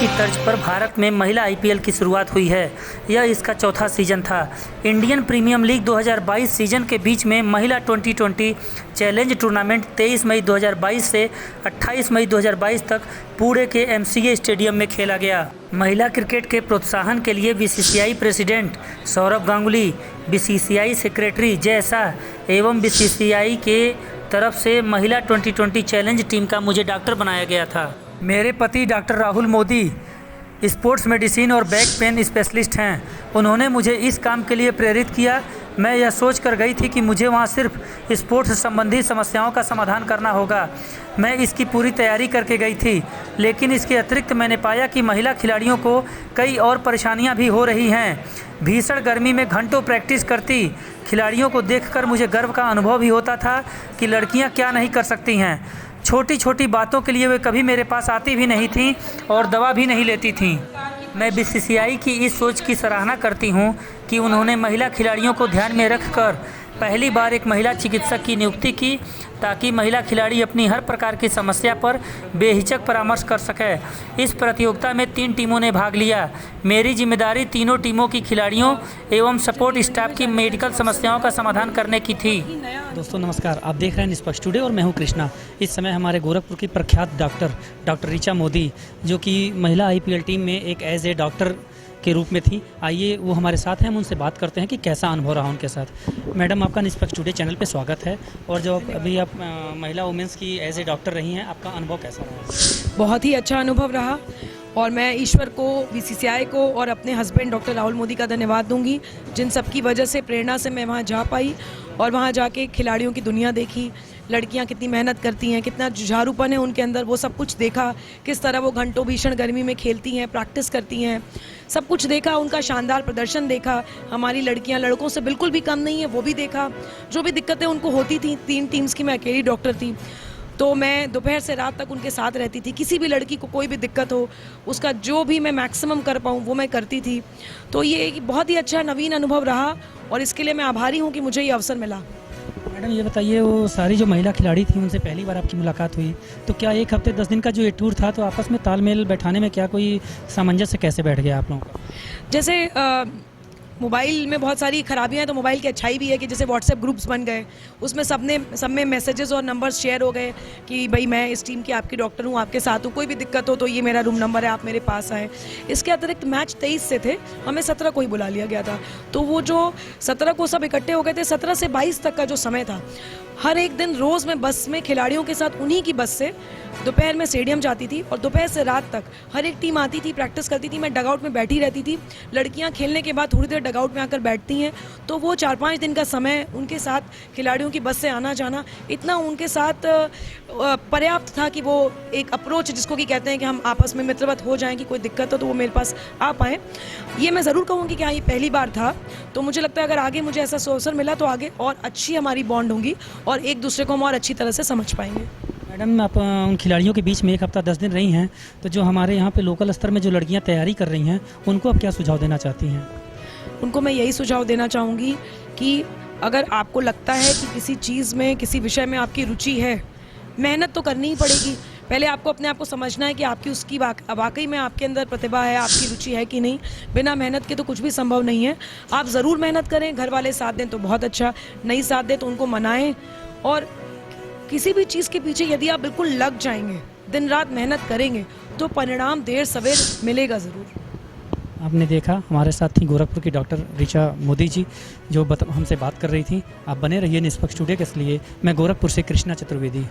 की तर्ज पर भारत में महिला आईपीएल की शुरुआत हुई है। यह इसका चौथा सीजन था। इंडियन प्रीमियर लीग 2022 सीजन के बीच में महिला टी20 चैलेंज टूर्नामेंट 23 मई 2022 से 28 मई 2022 तक पुणे के एमसीए स्टेडियम में खेला गया। महिला क्रिकेट के प्रोत्साहन के लिए BCCI president Saurabh Ganguly, BCCI secretary Jay Shah एवं बीसीसीआई के तरफ से महिला टी20 चैलेंज टीम का मुझे डॉक्टर बनाया गया था। मेरे पति doctor Rahul Modi sports medicine और बैक पेन स्पेशलिस्ट हैं। उन्होंने मुझे इस काम के लिए प्रेरित किया। मैं यह सोच कर गई थी कि मुझे वहां सिर्फ स्पोर्ट्स संबंधी समस्याओं का समाधान करना होगा। मैं इसकी पूरी तैयारी करके गई थी, लेकिन इसके अतिरिक्त मैंने पाया कि महिला खिलाड़ियों को कई और परेशानियां भी हो रही हैं। भीषण गर्मी में घंटों प्रैक्टिस करती खिलाड़ियों को देखकर मुझे गर्व का अनुभव भी होता था कि लड़कियां क्या नहीं कर सकती हैं। छोटी छोटी बातों के लिए वे कभी मेरे पास आती भी नहीं थीं और दवा भी नहीं लेती थीं। मैं बीसीसीआई की इस सोच की सराहना करती हूं कि उन्होंने महिला खिलाड़ियों को ध्यान में रखकर पहली बार एक महिला चिकित्सक की नियुक्ति की, ताकि महिला खिलाड़ी अपनी हर प्रकार की समस्या पर बेहिचक परामर्श कर सके। इस प्रतियोगिता में 3 टीमों ने भाग लिया। मेरी जिम्मेदारी तीनों टीमों की खिलाड़ियों एवं सपोर्ट स्टाफ की मेडिकल समस्याओं का समाधान करने की थी। दोस्तों नमस्कार, आप देख रहे हैं निष्पक्ष टुडे और मैं हूं कृष्णा। इस समय हमारे गोरखपुर की प्रख्यात डॉक्टर ऋचा मोदी, जो कि महिला आईपीएल टीम में एक एज ए डॉक्टर के रूप में थी, आइए वो हमारे साथ हैं, हम उनसे बात करते हैं कि कैसा अनुभव रहा उनके साथ। मैडम, आपका निष्पक्ष टुडे चैनल पे स्वागत है। और जो अभी आप महिला वुमेंस की एज ए डॉक्टर रही हैं, आपका अनुभव कैसा रहा? बहुत ही अच्छा अनुभव रहा और मैं ईश्वर को, बीसीसीआई को और अपने हस्बैंड डॉक्टर राहुल मोदी का धन्यवाद दूंगी, जिन सब की वजह से, प्रेरणा से मैं वहाँ जा पाई और वहाँ जाके खिलाड़ियों की दुनिया देखी। लड़कियां कितनी मेहनत करती हैं, कितना जुझारूपन है उनके अंदर, वो सब कुछ देखा। किस तरह वो घंटों भीषण गर्मी में खेलती हैं, प्रैक्टिस करती हैं, सब कुछ देखा। उनका शानदार प्रदर्शन देखा। हमारी लड़कियां लड़कों से बिल्कुल भी कम नहीं है, वो भी देखा। जो भी दिक्कतें उनको होती थी, 3 टीम्स की मैं अकेली डॉक्टर थी, तो मैं दोपहर से रात तक उनके साथ रहती थी। किसी भी लड़की को कोई भी दिक्कत हो, उसका जो भी मैं मैक्सिमम कर पाऊँ वो मैं करती थी। तो ये एक बहुत ही अच्छा नवीन अनुभव रहा और इसके लिए मैं आभारी हूँ कि मुझे ये अवसर मिला। मैडम, ये बताइए, वो सारी जो महिला खिलाड़ी थी उनसे पहली बार आपकी मुलाकात हुई, तो क्या 1 हफ्ते 10 दिन का जो ये टूर था, तो आपस में तालमेल बैठाने में क्या कोई सामंजस्य कैसे बैठ गया आप लोगों का? जैसे मोबाइल में बहुत सारी खराबियां हैं, तो मोबाइल की अच्छाई भी है कि जैसे व्हाट्सएप ग्रुप्स बन गए, उसमें सब में मैसेजेस और नंबर्स शेयर हो गए कि भाई मैं इस टीम की आपकी डॉक्टर हूँ, आपके साथ हूँ, कोई भी दिक्कत हो तो ये मेरा रूम नंबर है, आप मेरे पास आएँ। इसके अतिरिक्त मैच 23 से थे, हमें 17 को ही बुला लिया गया था। तो वो जो 17 को सब इकट्ठे हो गए थे, 17 से 22 तक का जो समय था, हर एक दिन रोज़ मैं बस में खिलाड़ियों के साथ उन्हीं की बस से दोपहर में स्टेडियम जाती थी और दोपहर से रात तक हर एक टीम आती थी, प्रैक्टिस करती थी। मैं डगआउट में बैठी रहती थी। लड़कियां खेलने के बाद थोड़ी देर डगआउट में आकर बैठती हैं, तो वो 4-5 दिन का समय उनके साथ खिलाड़ियों की बस से आना जाना इतना उनके साथ पर्याप्त था कि वो एक अप्रोच, जिसको कि कहते हैं कि हम आपस में मित्रवत हो जाएं, कि कोई दिक्कत हो तो वो मेरे पास आ पाएँ। ये मैं ज़रूर कहूँगी कि हाँ, ये पहली बार था। तो मुझे लगता है अगर आगे मुझे ऐसा अवसर मिला तो आगे और अच्छी हमारी बॉन्ड होंगी और एक दूसरे को हम और अच्छी तरह से समझ पाएंगे। मैडम, आप उन खिलाड़ियों के बीच में 1 हफ्ता 10 दिन रही हैं, तो जो हमारे यहाँ पे लोकल स्तर में जो लड़कियाँ तैयारी कर रही हैं, उनको आप क्या सुझाव देना चाहती हैं? उनको मैं यही सुझाव देना चाहूँगी कि अगर आपको लगता है कि किसी चीज़ में, किसी विषय में आपकी रुचि है, मेहनत तो करनी ही पड़ेगी। पहले आपको अपने आप को समझना है कि आपकी उसकी वाकई में आपके अंदर प्रतिभा है, आपकी रुचि है कि नहीं। बिना मेहनत के तो कुछ भी संभव नहीं है। आप ज़रूर मेहनत करें, घर वाले साथ दें तो बहुत अच्छा, नहीं साथ दें तो उनको मनाएं। और किसी भी चीज़ के पीछे यदि आप बिल्कुल लग जाएंगे, दिन रात मेहनत करेंगे, तो परिणाम देर सवेर मिलेगा ज़रूर। आपने देखा, हमारे साथ थी गोरखपुर की डॉक्टर ऋचा मोदी जी, जो हमसे बात कर रही थी। आप बने रहिए निष्पक्ष टुडे के लिए। मैं गोरखपुर से कृष्णा चतुर्वेदी।